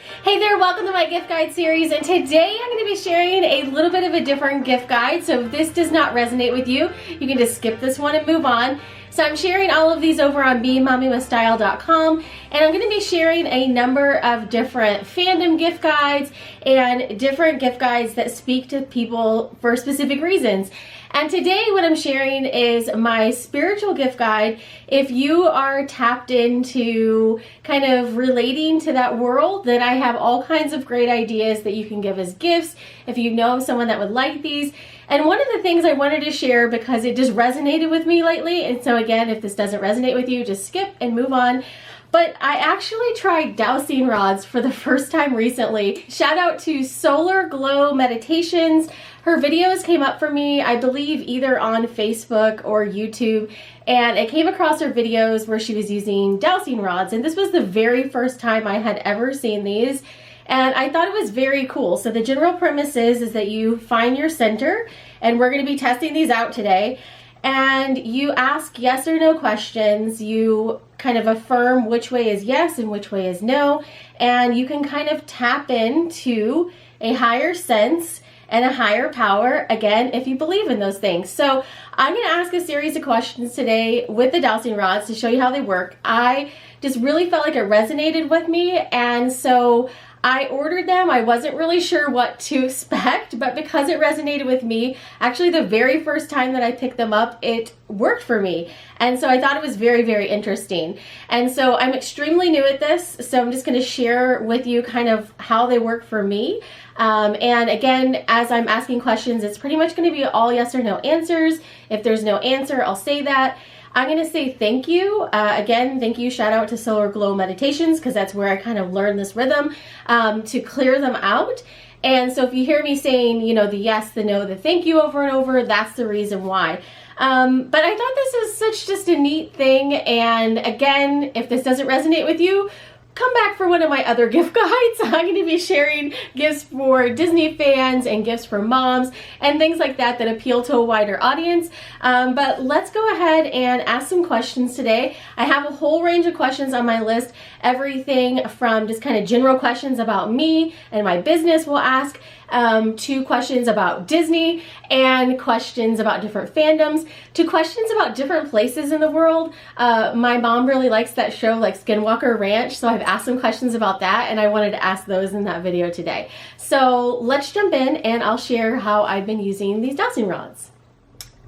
Hey there, welcome to my gift guide series, and today I'm going to be sharing a little bit of a different gift guide. So if this does not resonate with you, you can just skip this one and move on. So I'm sharing all of these over on BeMommyWithStyle.com, and I'm going to be sharing a number of different fandom gift guides and different gift guides that speak to people for specific reasons. And today what I'm sharing is my spiritual gift guide. If you are tapped into kind of relating to that world, then I have all kinds of great ideas that you can give as gifts if you know someone that would like these. And one of the things I wanted to share because it just resonated with me lately, and so again, if this doesn't resonate with you, just skip and move on. But I actually tried dowsing rods for the first time recently. Shout out to Solar Glow Meditations. Her videos came up for me, I believe, either on Facebook or YouTube, and I came across her videos where she was using dowsing rods, and this was the very first time I had ever seen these, and I thought it was very cool. So the general premise is that you find your center, and we're going to be testing these out today, and you ask yes or no questions. You kind of affirm which way is yes and which way is no, and you can kind of tap into a higher sense and a higher power, again, if you believe in those things. So I'm gonna ask a series of questions today with the dowsing rods to show you how they work. I just really felt like it resonated with me, and so I ordered them. I wasn't really sure what to expect, but because it resonated with me, actually the very first time that I picked them up, it worked for me. And so I thought it was very, very interesting. And so I'm extremely new at this, so I'm just gonna share with you kind of how they work for me. And again, as I'm asking questions, it's pretty much gonna be all yes or no answers. If there's no answer, I'll say that. I'm going to say thank you. Again, thank you. Shout out to Solar Glow Meditations, because that's where I kind of learned this rhythm to clear them out. And so if you hear me saying, you know, the yes, the no, the thank you over and over, that's the reason why. But I thought this was such just a neat thing. And again, if this doesn't resonate with you, come back for one of my other gift guides. I'm going to be sharing gifts for Disney fans and gifts for moms and things like that that appeal to a wider audience. But let's go ahead and ask some questions today. I have a whole range of questions on my list. Everything from just kind of general questions about me and my business we'll ask, to questions about Disney and questions about different fandoms, to questions about different places in the world. My mom really likes that show, like Skinwalker Ranch, so I've asked some questions about that, and I wanted to ask those in that video today. So let's jump in and I'll share how I've been using these dowsing rods.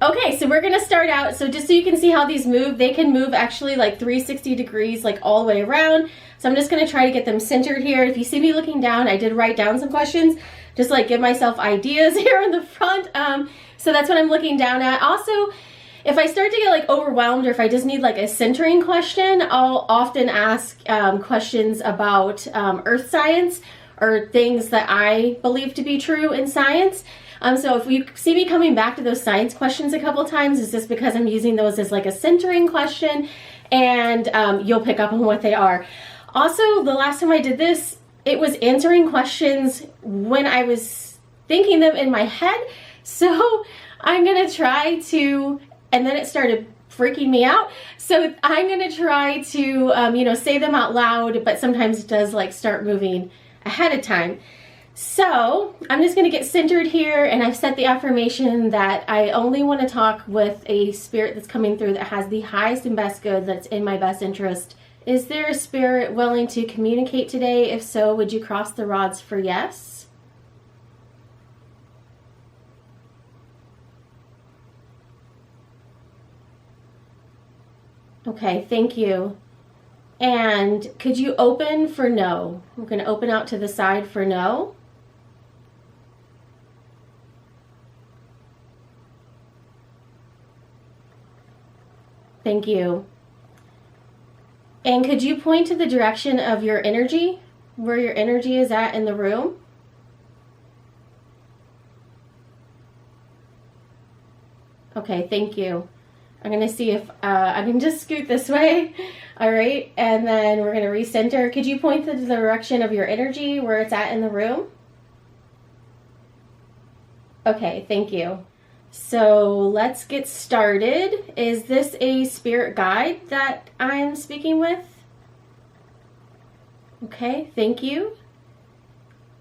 Okay, so we're gonna start out, so just so you can see how these move, they can move actually like 360 degrees, like all the way around. So I'm just gonna try to get them centered here. If you see me looking down, I did write down some questions, just like give myself ideas here in the front. So that's what I'm looking down at. Also, if I start to get like overwhelmed, or if I just need like a centering question, I'll often ask questions about earth science or things that I believe to be true in science. So if you see me coming back to those science questions a couple times, it's just because I'm using those as like a centering question, and you'll pick up on what they are. Also, the last time I did this, it was answering questions when I was thinking them in my head. So I'm gonna try to, and then it started freaking me out. So I'm gonna try to, you know, say them out loud, but sometimes it does like start moving ahead of time. So I'm just gonna get centered here, and I've set the affirmation that I only wanna talk with a spirit that's coming through that has the highest and best good, that's in my best interest. Is there a spirit willing to communicate today? If so, would you cross the rods for yes? Okay, thank you. And could you open for no? We're going to open out to the side for no. Thank you. And could you point to the direction of your energy, where your energy is at in the room? Okay, thank you. I'm going to see if I can just scoot this way. All right, and then we're going to recenter. Could you point to the direction of your energy, where it's at in the room? Okay, thank you. So let's get started. Is this a spirit guide that I'm speaking with? Okay, thank you.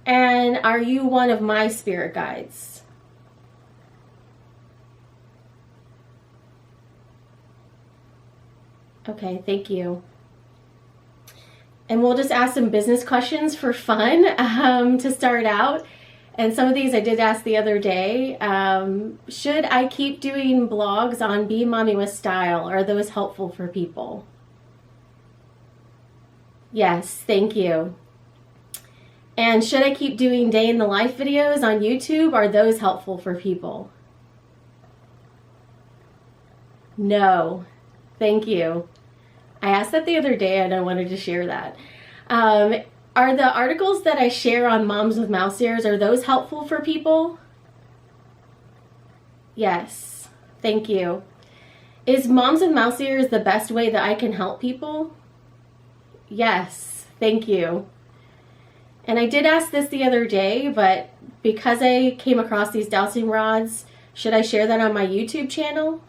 And are you one of my spirit guides? Okay, thank you. And we'll just ask some business questions for fun to start out. And some of these I did ask the other day. Should I keep doing blogs on Be Mommy with Style? Are those helpful for people? Yes, thank you. And should I keep doing day in the life videos on YouTube? Are those helpful for people? No, thank you. I asked that the other day and I wanted to share that. Are the articles that I share on Moms with Mouse Ears, are those helpful for people? Yes, thank you. Is Moms with Mouse Ears the best way that I can help people? Yes, thank you. And I did ask this the other day, but because I came across these dowsing rods, should I share that on my YouTube channel?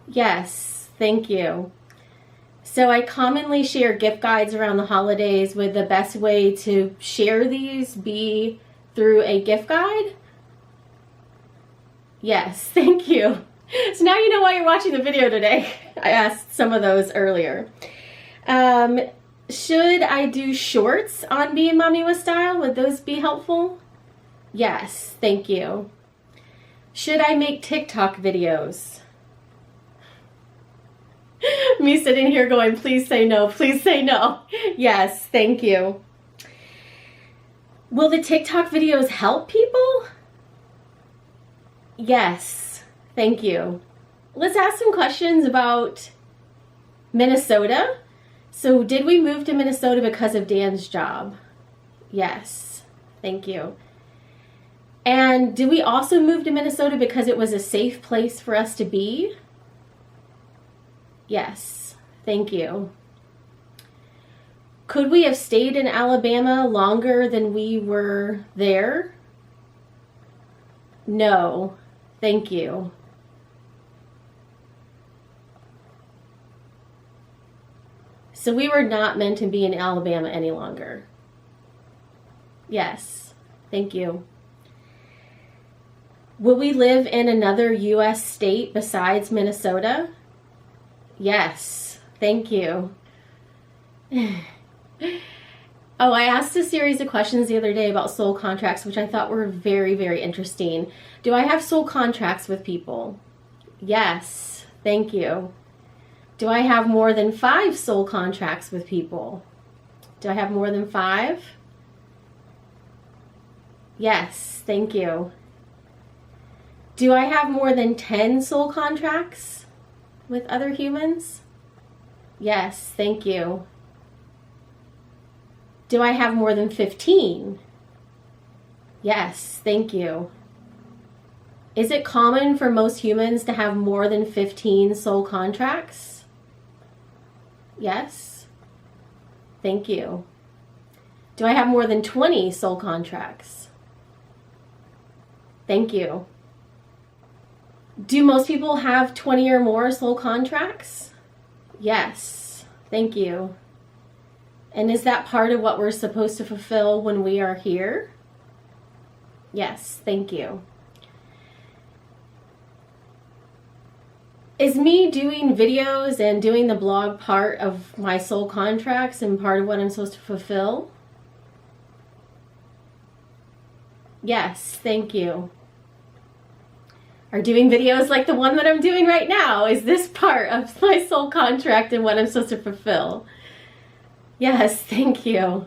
Yes, thank you. So I commonly share gift guides around the holidays. Would the best way to share these be through a gift guide? Yes, thank you. So now you know why you're watching the video today. I asked some of those earlier. Should I do shorts on Being Mommy with Style? Would those be helpful? Yes, thank you. Should I make TikTok videos? Me sitting here going, please say no, please say no. Yes, thank you. Will the TikTok videos help people? Yes, thank you. Let's ask some questions about Minnesota. So did we move to Minnesota because of Dan's job? Yes, thank you. And did we also move to Minnesota because it was a safe place for us to be? Yes, thank you. Could we have stayed in Alabama longer than we were there? No, thank you. So we were not meant to be in Alabama any longer. Yes, thank you. Will we live in another U.S. state besides Minnesota? Yes, thank you. Oh, I asked a series of questions the other day about soul contracts, which I thought were very, very interesting. Do I have soul contracts with people? Yes, thank you. Do I have more than 5 soul contracts with people? Do I have more than 5? Yes, thank you. Do I have more than 10 soul contracts with other humans? Yes, thank you. Do I have more than 15? Yes, thank you. Is it common for most humans to have more than 15 soul contracts? Yes, thank you. Do I have more than 20 soul contracts? Thank you. Do most people have 20 or more soul contracts? Yes, thank you. And is that part of what we're supposed to fulfill when we are here? Yes, thank you. Is me doing videos and doing the blog part of my soul contracts and part of what I'm supposed to fulfill? Yes, thank you. Are doing videos like the one that I'm doing right now, is this part of my soul contract and what I'm supposed to fulfill? Yes, thank you.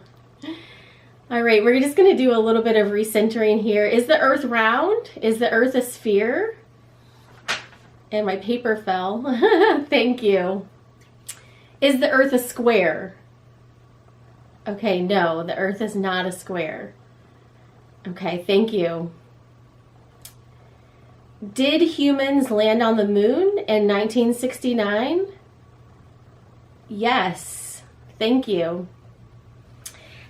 All right, we're just going to do a little bit of recentering here. Is the earth round? Is the earth a sphere? And my paper fell. Thank you. Is the earth a square? Okay, no, the earth is not a square. Okay, thank you. Did humans land on the moon in 1969? Yes, thank you.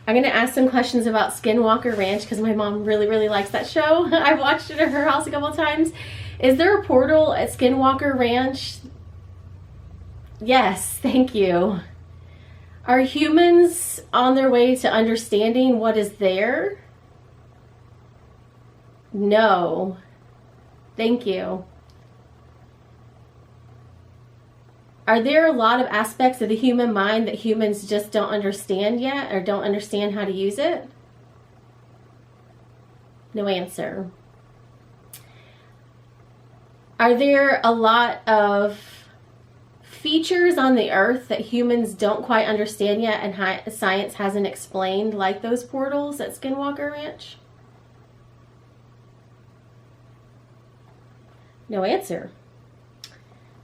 I'm going to ask some questions about Skinwalker Ranch because my mom really, really likes that show. I've watched it at her house a couple of times. Is there a portal at Skinwalker Ranch? Yes, thank you. Are humans on their way to understanding what is there? No. Thank you. Are there a lot of aspects of the human mind that humans just don't understand yet or don't understand how to use it? No answer. Are there a lot of features on the earth that humans don't quite understand yet and science hasn't explained, like those portals at Skinwalker Ranch? No answer.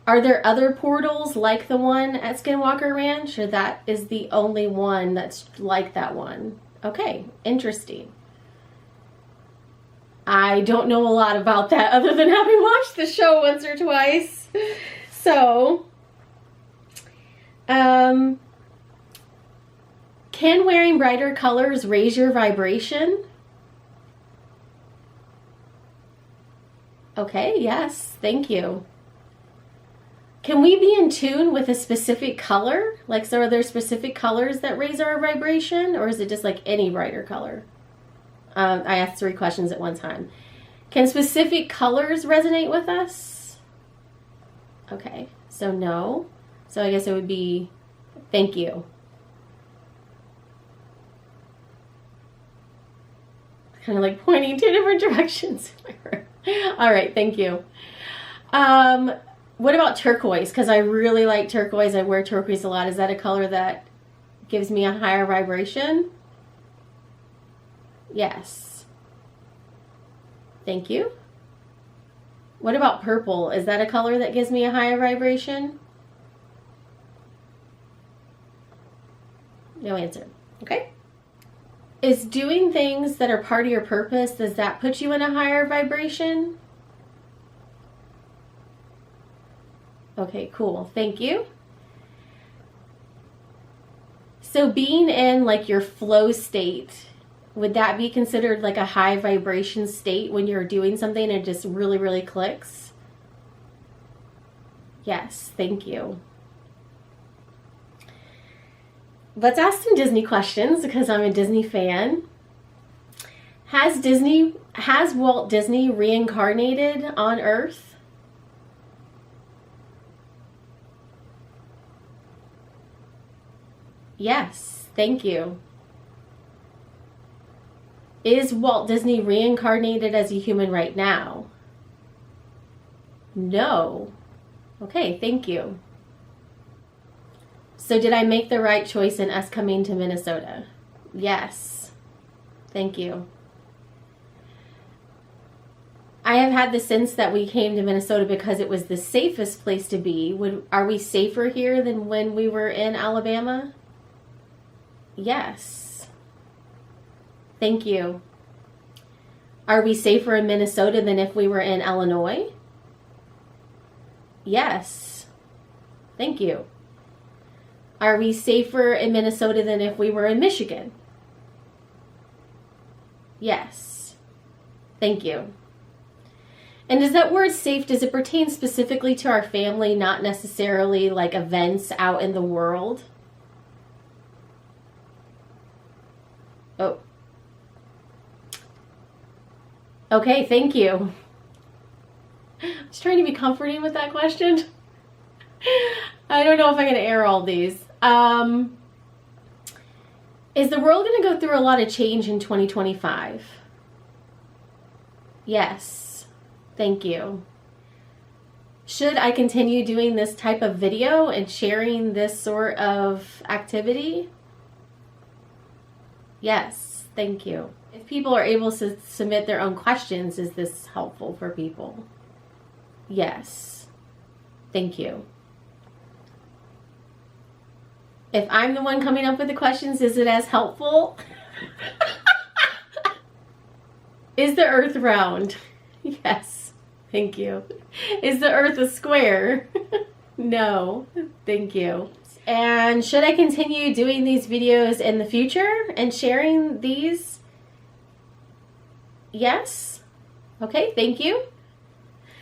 Are there other portals like the one at Skinwalker Ranch, or that is the only one that's like that one? Okay, interesting. I don't know a lot about that other than having watched the show once or twice. So, can wearing brighter colors raise your vibration? Okay, yes, thank you. Can we be in tune with a specific color? Like, so are there specific colors that raise our vibration, or is it just like any brighter color? I asked 3 questions at one time. Can specific colors resonate with us? Okay, so no. So I guess it would be thank you. Kind of like pointing 2 different directions. All right, thank you. What about turquoise? Because I really like turquoise. I wear turquoise a lot. Is that a color that gives me a higher vibration? Yes. Thank you. What about purple? Is that a color that gives me a higher vibration? No answer. Okay. Is doing things that are part of your purpose, does that put you in a higher vibration? Okay, cool. Thank you. So being in like your flow state, would that be considered like a high vibration state when you're doing something and it just really, really clicks? Yes, thank you. Let's ask some Disney questions because I'm a Disney fan. Has Walt Disney reincarnated on Earth? Yes, thank you. Is Walt Disney reincarnated as a human right now? No. Okay, thank you. So did I make the right choice in us coming to Minnesota? Yes. Thank you. I have had the sense that we came to Minnesota because it was the safest place to be. Are we safer here than when we were in Alabama? Yes. Thank you. Are we safer in Minnesota than if we were in Illinois? Yes. Thank you. Are we safer in Minnesota than if we were in Michigan? Yes. Thank you. And does that word safe, does it pertain specifically to our family, not necessarily like events out in the world? Oh. Okay, thank you. I was trying to be comforting with that question. I don't know if I'm going to air all these. Is the world going to go through a lot of change in 2025? Yes. Thank you. Should I continue doing this type of video and sharing this sort of activity? Yes. Thank you. If people are able to submit their own questions, is this helpful for people? Yes. Thank you. If I'm the one coming up with the questions, is it as helpful? Is the earth round? Yes. Thank you. Is the earth a square? No. Thank you. And should I continue doing these videos in the future and sharing these? Yes. Okay, thank you.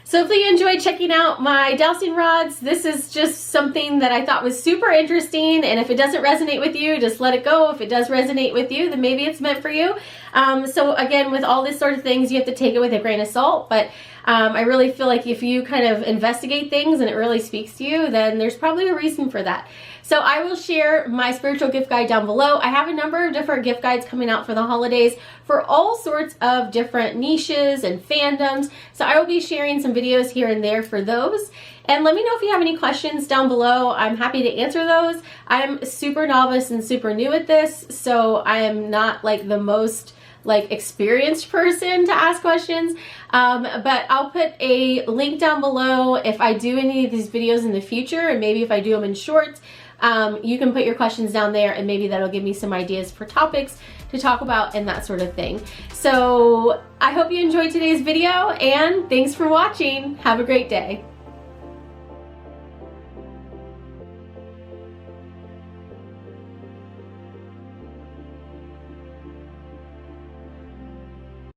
So hopefully you enjoyed checking out my dowsing rods. This is just something that I thought was super interesting, and if it doesn't resonate with you, just let it go. If it does resonate with you, then maybe it's meant for you. So again, with all this sort of things, you have to take it with a grain of salt, but I really feel like if you kind of investigate things and it really speaks to you, then there's probably a reason for that. So I will share my spiritual gift guide down below. I have a number of different gift guides coming out for the holidays for all sorts of different niches and fandoms. So I will be sharing some videos here and there for those. And let me know if you have any questions down below. I'm happy to answer those. I'm super novice and super new at this, so I am not like the most experienced person to ask questions, but I'll put a link down below if I do any of these videos in the future, and maybe if I do them in shorts. You can put your questions down there, and maybe that'll give me some ideas for topics to talk about and that sort of thing. So I hope you enjoyed today's video, and thanks for watching. Have a great day.